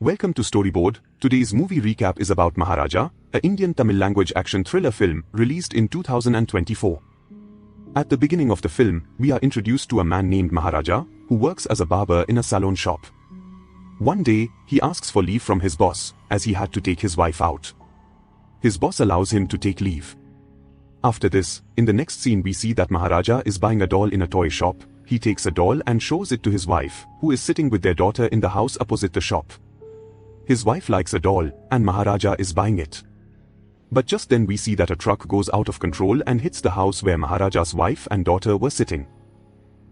Welcome to Storyboard. Today's movie recap is about Maharaja, an Indian Tamil language action thriller film released in 2024. At the beginning of the film, we are introduced to a man named Maharaja, who works as a barber in a salon shop. One day, he asks for leave from his boss, as he had to take his wife out. His boss allows him to take leave. After this, in the next scene we see that Maharaja is buying a doll in a toy shop. He takes a doll and shows it to his wife, who is sitting with their daughter in the house opposite the shop. His wife likes a doll, and Maharaja is buying it. But just then we see that a truck goes out of control and hits the house where Maharaja's wife and daughter were sitting.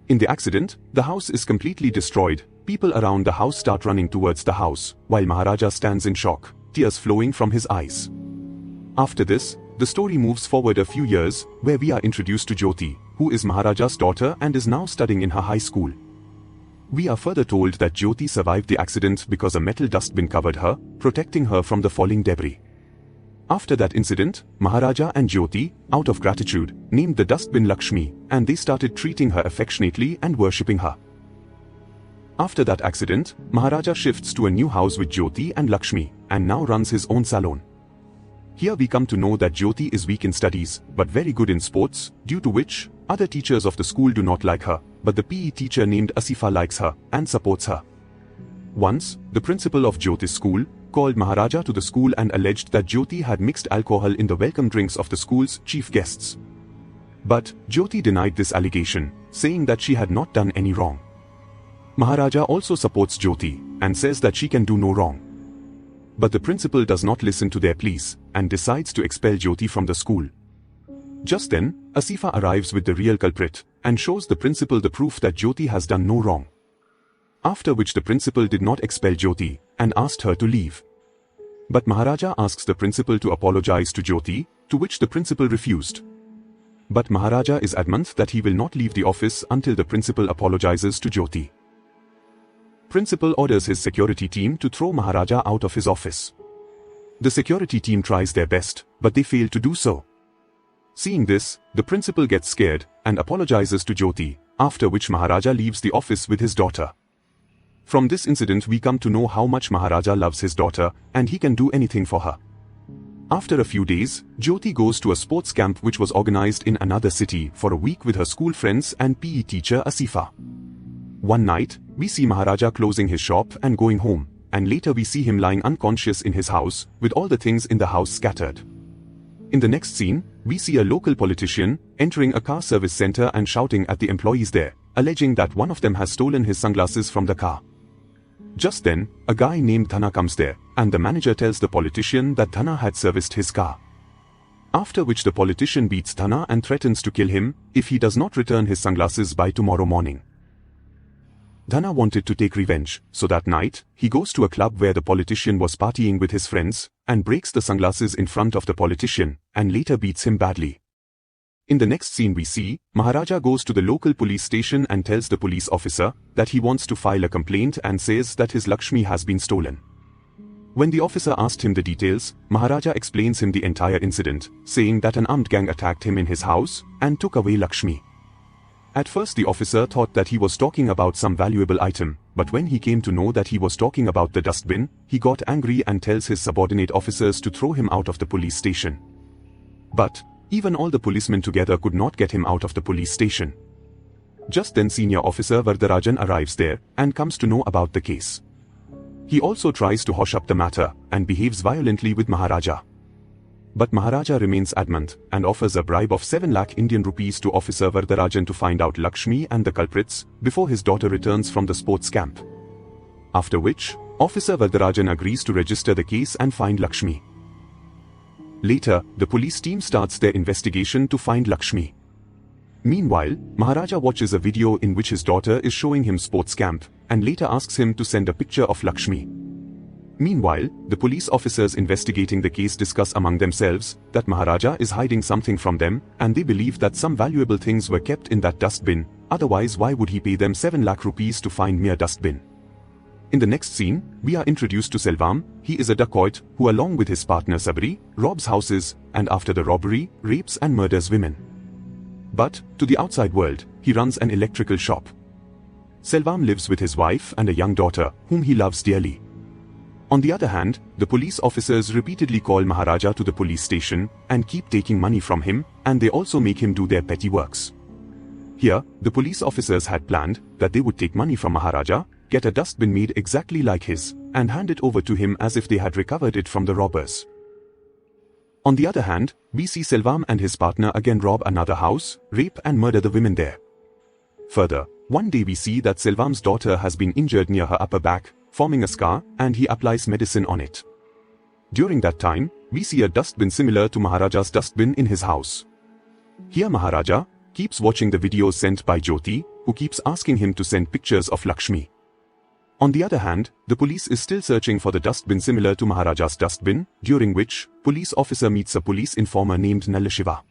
In the accident, the house is completely destroyed. People around the house start running towards the house, while Maharaja stands in shock, tears flowing from his eyes. After this, the story moves forward a few years, where we are introduced to Jyoti, who is Maharaja's daughter and is now studying in her high school. We are further told that Jyoti survived the accident because a metal dustbin covered her, protecting her from the falling debris. After that incident, Maharaja and Jyoti, out of gratitude, named the dustbin Lakshmi, and they started treating her affectionately and worshipping her. After that accident, Maharaja shifts to a new house with Jyoti and Lakshmi, and now runs his own salon. Here we come to know that Jyoti is weak in studies, but very good in sports, due to which, other teachers of the school do not like her, but the PE teacher named Asifa likes her, and supports her. Once, the principal of Jyoti's school, called Maharaja to the school and alleged that Jyoti had mixed alcohol in the welcome drinks of the school's chief guests. But, Jyoti denied this allegation, saying that she had not done any wrong. Maharaja also supports Jyoti, and says that she can do no wrong. But the principal does not listen to their pleas, and decides to expel Jyoti from the school. Just then, Asifa arrives with the real culprit, and shows the principal the proof that Jyoti has done no wrong. After which the principal did not expel Jyoti, and asked her to leave. But Maharaja asks the principal to apologize to Jyoti, to which the principal refused. But Maharaja is adamant that he will not leave the office until the principal apologizes to Jyoti. Principal orders his security team to throw Maharaja out of his office. The security team tries their best, but they fail to do so. Seeing this, the principal gets scared, and apologizes to Jyoti, after which Maharaja leaves the office with his daughter. From this incident we come to know how much Maharaja loves his daughter, and he can do anything for her. After a few days, Jyoti goes to a sports camp which was organized in another city for a week with her school friends and PE teacher Asifa. One night, we see Maharaja closing his shop and going home, and later we see him lying unconscious in his house, with all the things in the house scattered. In the next scene, we see a local politician entering a car service center and shouting at the employees there, alleging that one of them has stolen his sunglasses from the car. Just then, a guy named Dhana comes there, and the manager tells the politician that Dhana had serviced his car. After which the politician beats Dhana and threatens to kill him if he does not return his sunglasses by tomorrow morning. Dhana wanted to take revenge, so that night, he goes to a club where the politician was partying with his friends, and breaks the sunglasses in front of the politician, and later beats him badly. In the next scene we see, Maharaja goes to the local police station and tells the police officer that he wants to file a complaint and says that his Lakshmi has been stolen. When the officer asked him the details, Maharaja explains him the entire incident, saying that an armed gang attacked him in his house, and took away Lakshmi. At first the officer thought that he was talking about some valuable item, but when he came to know that he was talking about the dustbin, he got angry and tells his subordinate officers to throw him out of the police station. But, even all the policemen together could not get him out of the police station. Just then senior officer Vardarajan arrives there, and comes to know about the case. He also tries to hush up the matter, and behaves violently with Maharaja. But Maharaja remains adamant, and offers a bribe of 7 lakh Indian rupees to Officer Vardarajan to find out Lakshmi and the culprits, before his daughter returns from the sports camp. After which, Officer Vardarajan agrees to register the case and find Lakshmi. Later, the police team starts their investigation to find Lakshmi. Meanwhile, Maharaja watches a video in which his daughter is showing him sports camp, and later asks him to send a picture of Lakshmi. Meanwhile, the police officers investigating the case discuss among themselves that Maharaja is hiding something from them, and they believe that some valuable things were kept in that dustbin, otherwise why would he pay them 7 lakh rupees to find mere dustbin? In the next scene, we are introduced to Selvam. He is a dacoit who along with his partner Sabri, robs houses, and after the robbery, rapes and murders women. But, to the outside world, he runs an electrical shop. Selvam lives with his wife and a young daughter, whom he loves dearly. On the other hand, the police officers repeatedly call Maharaja to the police station and keep taking money from him, and they also make him do their petty works. Here, the police officers had planned that they would take money from Maharaja, get a dustbin made exactly like his, and hand it over to him as if they had recovered it from the robbers. On the other hand, we see Selvam and his partner again rob another house, rape and murder the women there. Further, one day we see that Selvam's daughter has been injured near her upper back, forming a scar, and he applies medicine on it. During that time, we see a dustbin similar to Maharaja's dustbin in his house. Here Maharaja keeps watching the videos sent by Jyoti, who keeps asking him to send pictures of Lakshmi. On the other hand, the police is still searching for the dustbin similar to Maharaja's dustbin, during which, police officer meets a police informer named Nalashiva.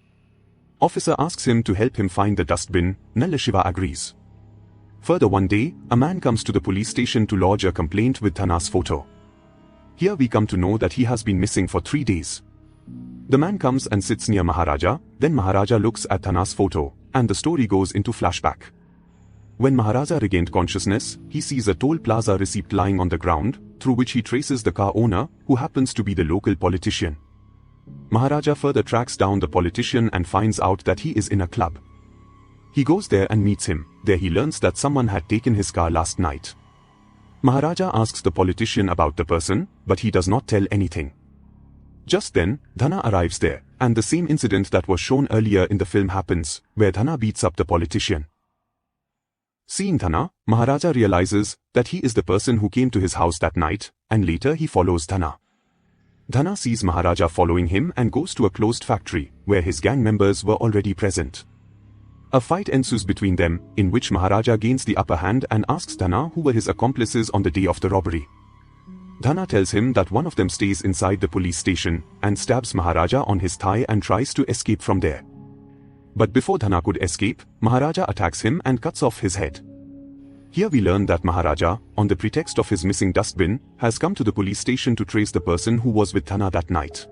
Officer asks him to help him find the dustbin. Nalashiva agrees. Further one day, a man comes to the police station to lodge a complaint with Thana's photo. Here we come to know that he has been missing for 3 days. The man comes and sits near Maharaja, then Maharaja looks at Thana's photo, and the story goes into flashback. When Maharaja regained consciousness, he sees a toll plaza receipt lying on the ground, through which he traces the car owner, who happens to be the local politician. Maharaja further tracks down the politician and finds out that he is in a club. He goes there and meets him. There he learns that someone had taken his car last night. Maharaja asks the politician about the person, but he does not tell anything. Just then, Dhana arrives there, and the same incident that was shown earlier in the film happens, where Dhana beats up the politician. Seeing Dhana, Maharaja realizes that he is the person who came to his house that night, and later he follows Dhana. Dhana sees Maharaja following him and goes to a closed factory, where his gang members were already present. A fight ensues between them, in which Maharaja gains the upper hand and asks Dhana who were his accomplices on the day of the robbery. Dhana tells him that one of them stays inside the police station, and stabs Maharaja on his thigh and tries to escape from there. But before Dhana could escape, Maharaja attacks him and cuts off his head. Here we learn that Maharaja, on the pretext of his missing dustbin, has come to the police station to trace the person who was with Dhana that night.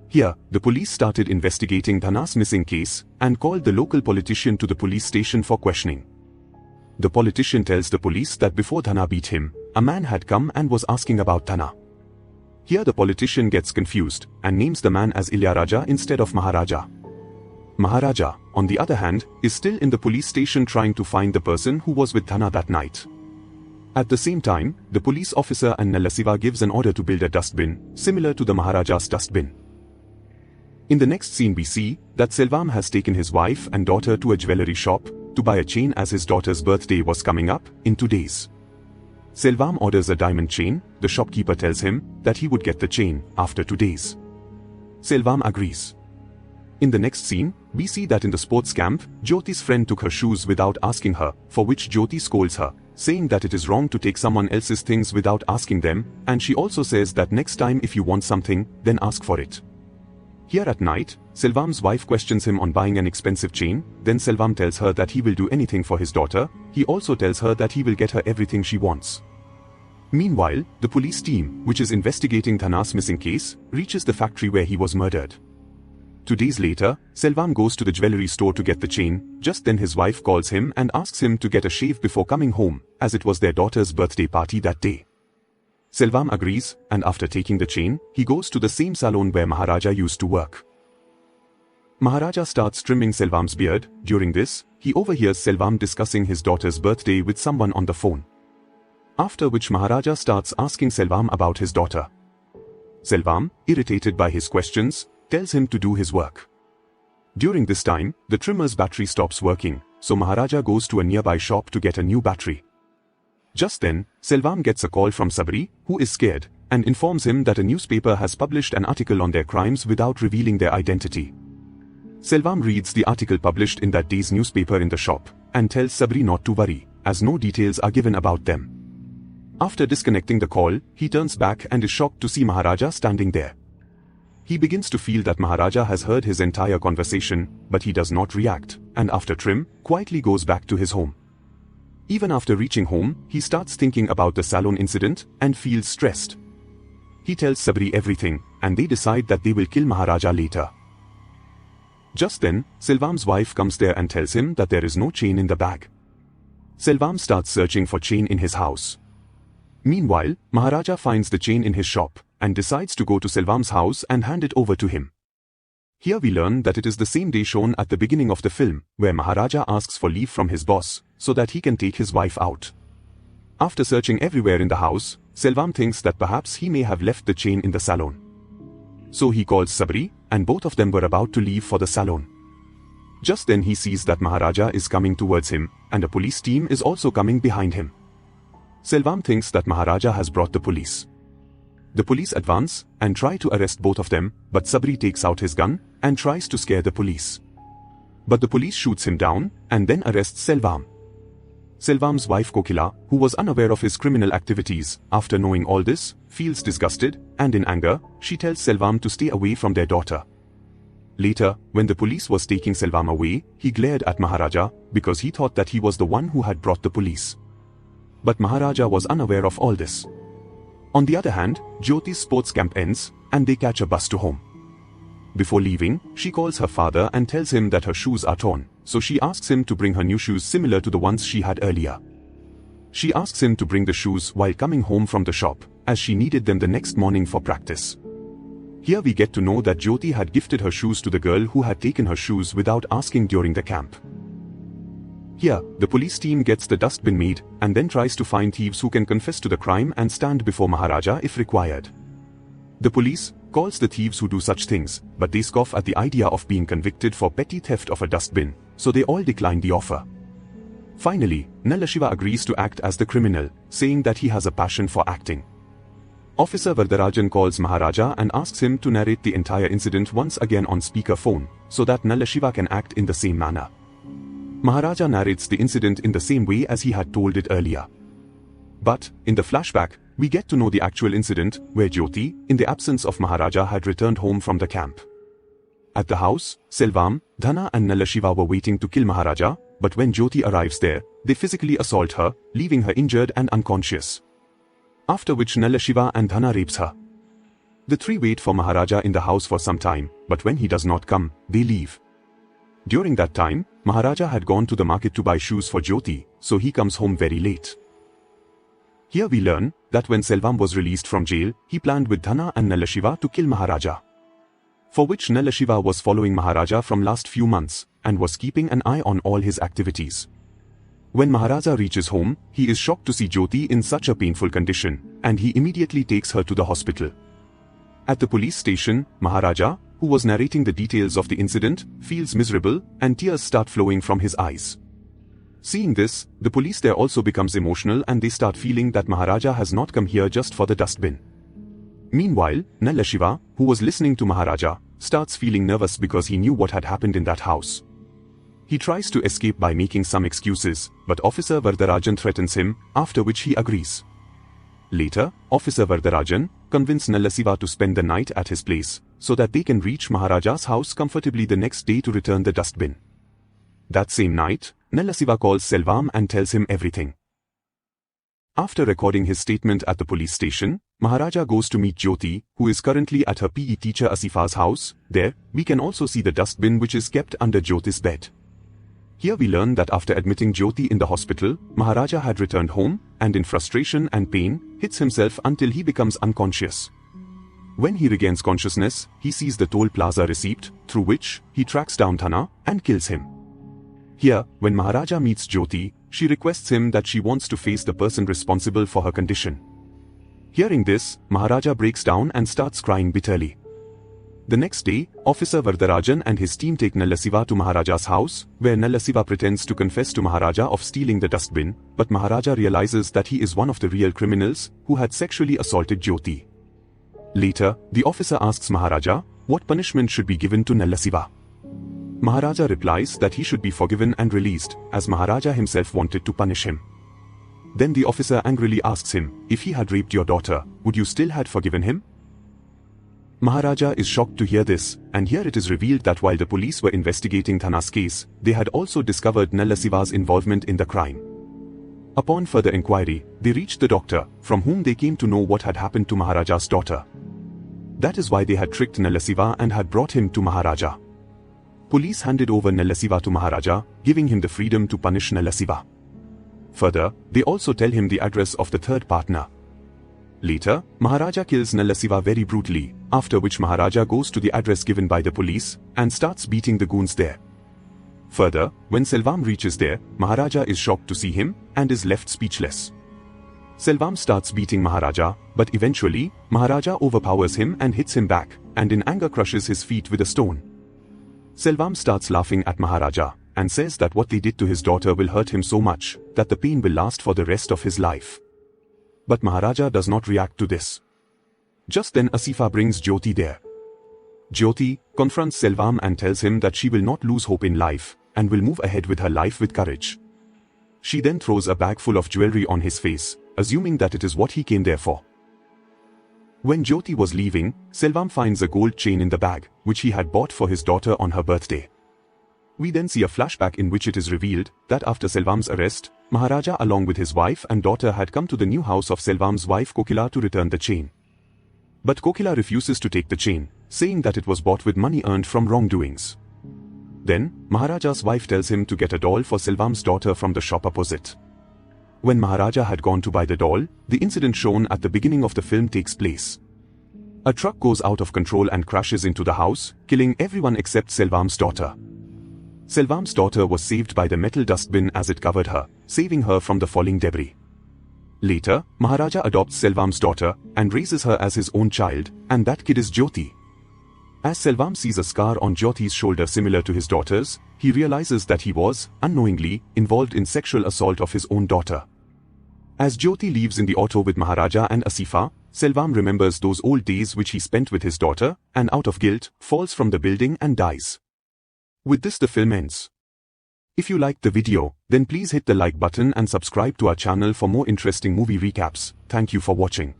Here, the police started investigating Dhana's missing case, and called the local politician to the police station for questioning. The politician tells the police that before Dhana beat him, a man had come and was asking about Dhana. Here the politician gets confused, and names the man as Ilyaraja instead of Maharaja. Maharaja, on the other hand, is still in the police station trying to find the person who was with Dhana that night. At the same time, the police officer and Nalashiva gives an order to build a dustbin, similar to the Maharaja's dustbin. In the next scene we see that Selvam has taken his wife and daughter to a jewelry shop to buy a chain as his daughter's birthday was coming up in 2 days. Selvam orders a diamond chain. The shopkeeper tells him that he would get the chain after 2 days. Selvam agrees. In the next scene, we see that in the sports camp, Jyoti's friend took her shoes without asking her, for which Jyoti scolds her, saying that it is wrong to take someone else's things without asking them, and she also says that next time if you want something, then ask for it. Here at night, Selvam's wife questions him on buying an expensive chain, then Selvam tells her that he will do anything for his daughter. He also tells her that he will get her everything she wants. Meanwhile, the police team, which is investigating Dhana's missing case, reaches the factory where he was murdered. 2 days later, Selvam goes to the jewelry store to get the chain. Just then his wife calls him and asks him to get a shave before coming home, as it was their daughter's birthday party that day. Selvam agrees, and after taking the chain, he goes to the same salon where Maharaja used to work. Maharaja starts trimming Selvam's beard. During this, he overhears Selvam discussing his daughter's birthday with someone on the phone. After which Maharaja starts asking Selvam about his daughter. Selvam, irritated by his questions, tells him to do his work. During this time, the trimmer's battery stops working, so Maharaja goes to a nearby shop to get a new battery. Just then, Selvam gets a call from Sabri, who is scared, and informs him that a newspaper has published an article on their crimes without revealing their identity. Selvam reads the article published in that day's newspaper in the shop, and tells Sabri not to worry, as no details are given about them. After disconnecting the call, he turns back and is shocked to see Maharaja standing there. He begins to feel that Maharaja has heard his entire conversation, but he does not react, and after trim, quietly goes back to his home. Even after reaching home, he starts thinking about the salon incident, and feels stressed. He tells Sabri everything, and they decide that they will kill Maharaja later. Just then, Selvam's wife comes there and tells him that there is no chain in the bag. Selvam starts searching for chain in his house. Meanwhile, Maharaja finds the chain in his shop and decides to go to Selvan's house and hand it over to him. Here we learn that it is the same day shown at the beginning of the film, where Maharaja asks for leave from his boss so that he can take his wife out. After searching everywhere in the house, Selvam thinks that perhaps he may have left the chain in the salon. So he calls Sabri, and both of them were about to leave for the salon. Just then he sees that Maharaja is coming towards him, and a police team is also coming behind him. Selvam thinks that Maharaja has brought the police. The police advance and try to arrest both of them, but Sabri takes out his gun and tries to scare the police. But the police shoots him down and then arrests Selvam. Selvam's wife Kokila, who was unaware of his criminal activities, after knowing all this, feels disgusted, and in anger, she tells Selvam to stay away from their daughter. Later, when the police was taking Selvam away, he glared at Maharaja because he thought that he was the one who had brought the police. But Maharaja was unaware of all this. On the other hand, Jyoti's sports camp ends, and they catch a bus to home. Before leaving, she calls her father and tells him that her shoes are torn, so she asks him to bring her new shoes similar to the ones she had earlier. She asks him to bring the shoes while coming home from the shop, as she needed them the next morning for practice. Here we get to know that Jyoti had gifted her shoes to the girl who had taken her shoes without asking during the camp. Here, the police team gets the dustbin made and then tries to find thieves who can confess to the crime and stand before Maharaja if required. The police calls the thieves who do such things, but they scoff at the idea of being convicted for petty theft of a dustbin, so they all decline the offer. Finally, Nalashiva agrees to act as the criminal, saying that he has a passion for acting. Officer Vardarajan calls Maharaja and asks him to narrate the entire incident once again on speakerphone, so that Nalashiva can act in the same manner. Maharaja narrates the incident in the same way as he had told it earlier. But, in the flashback, we get to know the actual incident, where Jyoti, in the absence of Maharaja, had returned home from the camp. At the house, Selvam, Dhana and Nalashiva were waiting to kill Maharaja, but when Jyoti arrives there, they physically assault her, leaving her injured and unconscious. After which Nalashiva and Dhana rapes her. The three wait for Maharaja in the house for some time, but when he does not come, they leave. During that time, Maharaja had gone to the market to buy shoes for Jyoti, so he comes home very late. Here we learn that when Selvam was released from jail, he planned with Dhana and Nalashiva to kill Maharaja. For which Nalashiva was following Maharaja from last few months, and was keeping an eye on all his activities. When Maharaja reaches home, he is shocked to see Jyoti in such a painful condition, and he immediately takes her to the hospital. At the police station, Maharaja, who was narrating the details of the incident, feels miserable, and tears start flowing from his eyes. Seeing this, the police there also becomes emotional and they start feeling that Maharaja has not come here just for the dustbin. Meanwhile, Nalashiva, who was listening to Maharaja, starts feeling nervous because he knew what had happened in that house. He tries to escape by making some excuses, but Officer Vardarajan threatens him, after which he agrees. Later, Officer Vardarajan convinces Nalashiva to spend the night at his place, so that they can reach Maharaja's house comfortably the next day to return the dustbin. That same night, Nalashiva calls Selvam and tells him everything. After recording his statement at the police station, Maharaja goes to meet Jyoti, who is currently at her PE teacher Asifa's house. There, we can also see the dustbin which is kept under Jyoti's bed. Here we learn that after admitting Jyoti in the hospital, Maharaja had returned home, and in frustration and pain, hits himself until he becomes unconscious. When he regains consciousness, he sees the toll plaza receipt, through which he tracks down Dhana and kills him. Here, when Maharaja meets Jyoti, she requests him that she wants to face the person responsible for her condition. Hearing this, Maharaja breaks down and starts crying bitterly. The next day, Officer Vardarajan and his team take Nalashiva to Maharaja's house, where Nalashiva pretends to confess to Maharaja of stealing the dustbin, but Maharaja realizes that he is one of the real criminals who had sexually assaulted Jyoti. Later, the officer asks Maharaja what punishment should be given to Nalashiva. Maharaja replies that he should be forgiven and released, as Maharaja himself wanted to punish him. Then the officer angrily asks him, if he had raped your daughter, would you still have forgiven him? Maharaja is shocked to hear this, and here it is revealed that while the police were investigating Dhana's case, they had also discovered Nalashiva's involvement in the crime. Upon further inquiry, they reached the doctor, from whom they came to know what had happened to Maharaja's daughter. That is why they had tricked Nalashiva and had brought him to Maharaja. Police handed over Nalashiva to Maharaja, giving him the freedom to punish Nalashiva. Further, they also tell him the address of the third partner. Later, Maharaja kills Nalasiva very brutally, after which Maharaja goes to the address given by the police and starts beating the goons there. Further, when Selvam reaches there, Maharaja is shocked to see him and is left speechless. Selvam starts beating Maharaja, but eventually, Maharaja overpowers him and hits him back, and in anger crushes his feet with a stone. Selvam starts laughing at Maharaja and says that what they did to his daughter will hurt him so much that the pain will last for the rest of his life. But Maharaja does not react to this. Just then Asifa brings Jyoti there. Jyoti confronts Selvam and tells him that she will not lose hope in life and will move ahead with her life with courage. She then throws a bag full of jewelry on his face, assuming that it is what he came there for. When Jyoti was leaving, Selvam finds a gold chain in the bag, which he had bought for his daughter on her birthday. We then see a flashback in which it is revealed that after Selvam's arrest, Maharaja along with his wife and daughter had come to the new house of Selvam's wife Kokila to return the chain. But Kokila refuses to take the chain, saying that it was bought with money earned from wrongdoings. Then, Maharaja's wife tells him to get a doll for Selvam's daughter from the shop opposite. When Maharaja had gone to buy the doll, the incident shown at the beginning of the film takes place. A truck goes out of control and crashes into the house, killing everyone except Selvam's daughter. Selvam's daughter was saved by the metal dustbin as it covered her, saving her from the falling debris. Later, Maharaja adopts Selvam's daughter and raises her as his own child, and that kid is Jyoti. As Selvam sees a scar on Jyoti's shoulder similar to his daughter's, he realizes that he was, unknowingly, involved in sexual assault of his own daughter. As Jyoti leaves in the auto with Maharaja and Asifa, Selvam remembers those old days which he spent with his daughter, and out of guilt, falls from the building and dies. With this the film ends. If you liked the video, then please hit the like button and subscribe to our channel for more interesting movie recaps. Thank you for watching.